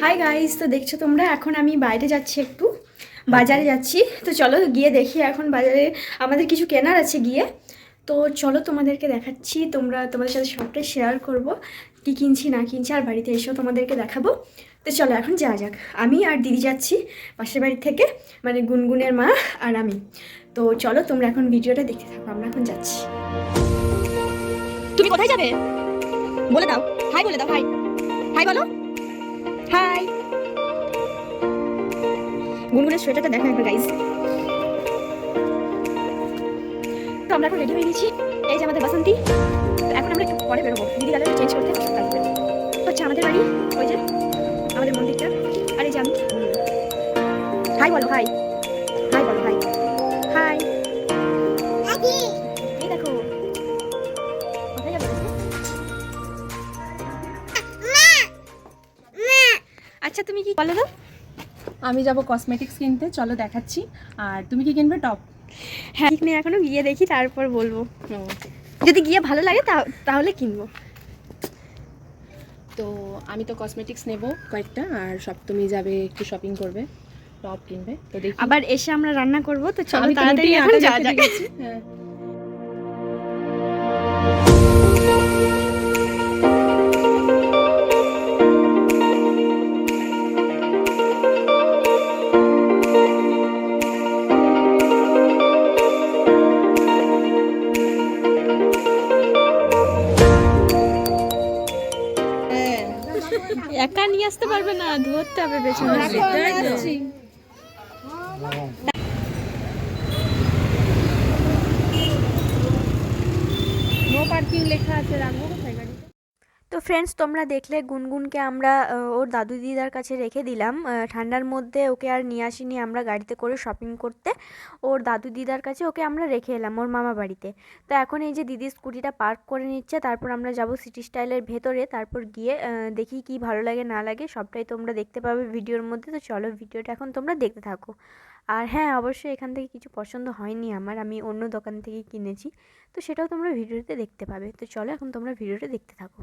Hi guys, তো দেখছো তোমরা এখন আমি বাইরে যাচ্ছি, একটু বাজারে যাচ্ছি। তো চলো গিয়ে দেখি, এখন বাজারে আমাদের কিছু কেনার আছে গিয়ে। তো চলো তোমাদেরকে দেখাচ্ছি, তোমাদের সাথে সবটাই শেয়ার করব, কি কিনছি না কিনছি, আর বাড়িতে এসেও তোমাদেরকে দেখাবো। তো চলো এখন যাওয়া যাক। আমি আর দিদি যাচ্ছি পাশের বাড়ি থেকে, মানে গুনগুনের মা আর আমি। তো চলো তোমরা এখন ভিডিওটা দেখতে থাকো, আমরা এখন যাচ্ছি। তুমি কোথায় যাবে বলে দাও, হাই বলে দাও, হাই হাই বলো, হাই। গুনগুনের সোয়েটারটা দেখো একবার গাইস। তো আমরা এখন রেডি হয়ে গেছি, এই যে আমাদের বাসন্তী। তো এখন আমরা একটু পরে বেরোবো, দিদি গেলে চেঞ্জ করতে আসবে। হচ্ছে আমাদের বাড়ি, ওই যে আমাদের মন্দিরটা। আর এই যে আমি। হাই বলো, হাই হাই বলো, হাই হাই। এই দেখো কোথায় যাবে? আচ্ছা তুমি কি বলো তো? আমি যাব কসমেটিক্স কিনতে, চলো দেখাচ্ছি। আর তুমি কি কিনবে? টপ। হ্যাঁ, ঠিক নেই এখনো, গিয়ে দেখি তারপর বলবো। যদি গিয়ে ভালো লাগে তাহলে কিনবো। তো আমি তো কসমেটিক্স নেব কয়েকটা, আর সপ্তমী যাবে একটু শপিং করবে, টপ কিনবে। তো দেখি আবার এসে আমরা রান্না করব, তো চলো আমি তাড়াতাড়ি এখন যাওয়া যাক। হ্যাঁ। একা নিয়ে আসতে পারবে না, ধরতে হবে পেছনে। নো পার্কিং লেখা আছে, রাখবো কোথায় গাড়ি? তো ফ্রেন্ডস, তোমরা দেখলে গুনগুনকে আমরা ওর দাদু দিদার কাছে রেখে দিলাম। ঠান্ডার মধ্যে ওকে আর নিয়ে আসিনি আমরা গাড়িতে করে শপিং করতে, ওর দাদু দিদার কাছে ওকে আমরা রেখে এলাম ওর মামা বাড়িতে। তো এখন এই যে দিদি স্কুটিটা পার্ক করে নিচ্ছে, তারপর আমরা যাব সিটি স্টাইলের ভেতরে, তারপর গিয়ে দেখি কি ভালো লাগে না লাগে সবটাই তোমরা দেখতে পাবে ভিডিওর মধ্যে। তো চলো ভিডিওটা এখন তোমরা দেখতে থাকো। আর হ্যাঁ, অবশ্যই এখান থেকে কিছু পছন্দ হয়নি আমার, আমি অন্য দোকান থেকে কিনেছি, তো সেটাও তোমরা ভিডিওতে দেখতে পাবে। তো চলো এখন তোমরা ভিডিওটা দেখতে থাকো।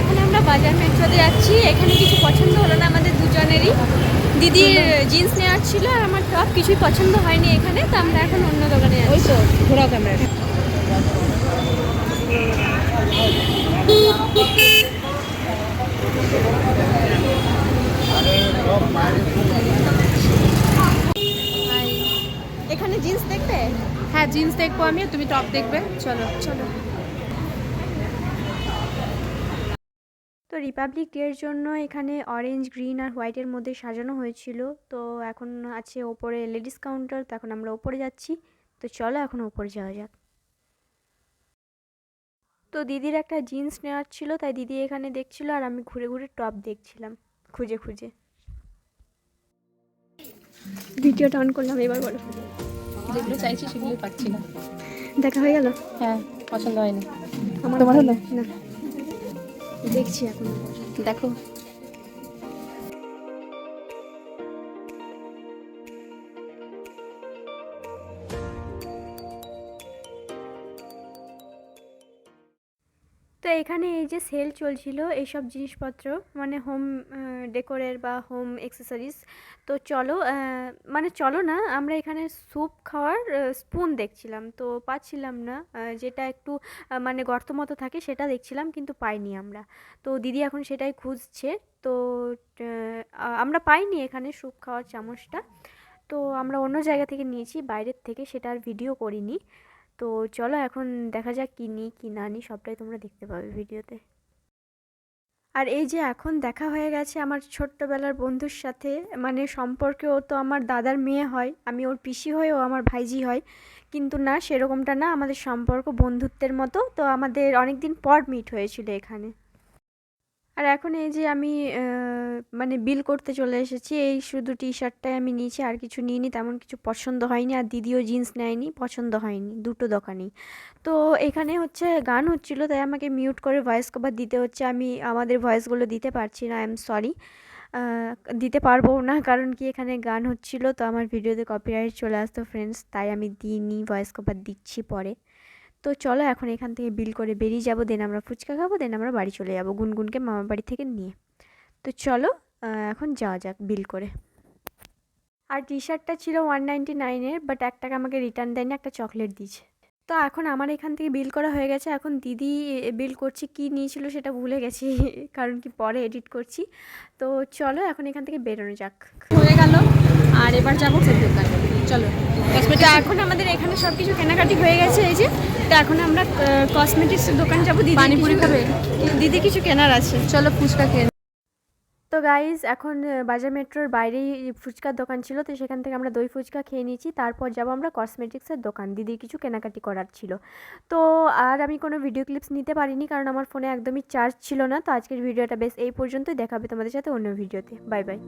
এখন আমরা বাজার মেট্রোতে যাচ্ছি। এখানে কিছু পছন্দ হলো না আমাদের দুজনেরই। দিদির জিন্স নেওয়ার ছিল আর আমার টপ, কিছুই পছন্দ হয়নি এখানে, তো আমরা এখন অন্য দোকানে ওই যাচ্ছি। তো ঘোরাও ক্যামেরা। এখানে জিন্স দেখবে? হ্যাঁ, জিন্স দেখবো আমি, তুমি টপ দেখবে। চলো চলো। তো রিপাবলিক ডের জন্য এখানে অরেঞ্জ, গ্রিন আর হোয়াইটের মধ্যে সাজানো হয়েছিল। তো এখন আছে ওপরে লেডিস কাউন্টার, তো এখন আমরা ওপরে যাচ্ছি। তো চলো এখন ওপরে যাওয়া যাক। তো দিদির একটা জিন্স নেওয়ার ছিল, তাই দিদি এখানে দেখছিল আর আমি ঘুরে ঘুরে টপ দেখছিলাম খুঁজে খুঁজে। ভিডিওটা অন করলাম, এবার বলো। যেগুলো চাইছি সেগুলো পাচ্ছি না। দেখা হয়ে গেল? হ্যাঁ, পছন্দ হয়নি। আমার তোমার হলো? না, দেখছি এখন। দেখো। তো এখানে এই যে সেল চলছিল এইসব জিনিসপত্র, মানে হোম ডেকোরের বা হোম অ্যাক্সেসরিজ। তো চলো, মানে চলো না, আমরা এখানে স্যুপ খাওয়ার স্পুন দেখছিলাম, তো পাচ্ছিলাম না। যেটা একটু মানে গর্ত মতো থাকে সেটা দেখছিলাম, কিন্তু পাইনি আমরা। তো দিদি এখন সেটাই খুঁজছে। তো আমরা পাইনি এখানে স্যুপ খাওয়ার চামচটা, তো আমরা অন্য জায়গা থেকে নিয়েছি বাইরের থেকে, সেটা আর ভিডিও করিনি। তো চলো এখন দেখা যাক কি নিই কি না নিই, সবটাই তোমরা দেখতে পাবে ভিডিওতে। আর এই যে এখন দেখা হয়ে গেছে আমার ছোট্টবেলার বন্ধুর সাথে, মানে সম্পর্কে ও তো আমার দাদার মেয়ে হয়, আমি ওর পিসি হই, ও আমার ভাইঝি হয়। কিন্তু না, সেরকমটা না, আমাদের সম্পর্ক বন্ধুত্বের মতো। তো আমাদের অনেক দিন পর মিট হয়েছিল এখানে। আর এখন এই যে আমি মানে বিল করতে চলে এসেছি। এই শুধু টি-শার্টটাই আমি নিয়েছি, আর কিছু নিইনি, তেমন কিছু পছন্দ হয়নি। আর দিদিও জিন্স নেয়নি, পছন্দ হয়নি দুটো দোকানেই। তো এখানে হচ্ছে গান হচ্ছিল, তাই আমাকে মিউট করে ভয়েস কভার দিতে হচ্ছে। আমি আমাদের ভয়েসগুলো দিতে পারছি না, আই এম সরি। দিতে পারবো না, কারণ কি এখানে গান হচ্ছিল, তো আমার ভিডিওতে কপিরাইট চলে আসতো ফ্রেন্ডস, তাই আমি দিইনি, ভয়েস কভার দিচ্ছি পরে। তো চলো এখন এখান থেকে বিল করে বেরিয়ে যাবো, দেন আমরা ফুচকা খাবো, দেন আমরা বাড়ি চলে যাবো গুনগুনকে মামার বাড়ি থেকে নিয়ে। তো চলো এখন যাওয়া যাক বিল করে। আর টি-শার্টটা ছিল 199-এর, বাট 1 টাকা আমাকে রিটার্ন দেয়নি, একটা চকলেট দিয়েছে। তো এখন আমার এখান থেকে বিল করা হয়ে গেছে। এখন দিদি বিল করছে, কি নিয়েছিল সেটা ভুলে গেছি কারণ কি পরে এডিট করছি। তো চলো এখন এখান থেকে বেরোনো যাক। হয়ে গেল, আর এবার যাবো ফের দোকান। চলো তো এখন আমাদের এখানে সব কিছু কেনাকাটি হয়ে গেছে, এই যে। তো এখন আমরা কসমেটিক্স দোকান যাবো। দিদি পানিপুরি খাবে? দিদি কিছু কেনার আছে। চলো ফুচকা খেয়ে তো গাইজ এখন বাজার মেট্রোর বাইরেই ফুচকার দোকান ছিল, তো সেখান থেকে আমরা দই ফুচকা খেয়ে নিয়েছি। তারপর যাবো আমরা কসমেটিক্সের দোকান, দিদির কিছু কেনাকাটি করার ছিল। তো আর আমি কোনো ভিডিও ক্লিপস নিতে পারিনি, কারণ আমার ফোনে একদমই চার্জ ছিল না। তো আজকের ভিডিওটা বেশ এই পর্যন্তই, দেখাবে তোমাদের সাথে অন্য ভিডিওতে। Bye bye.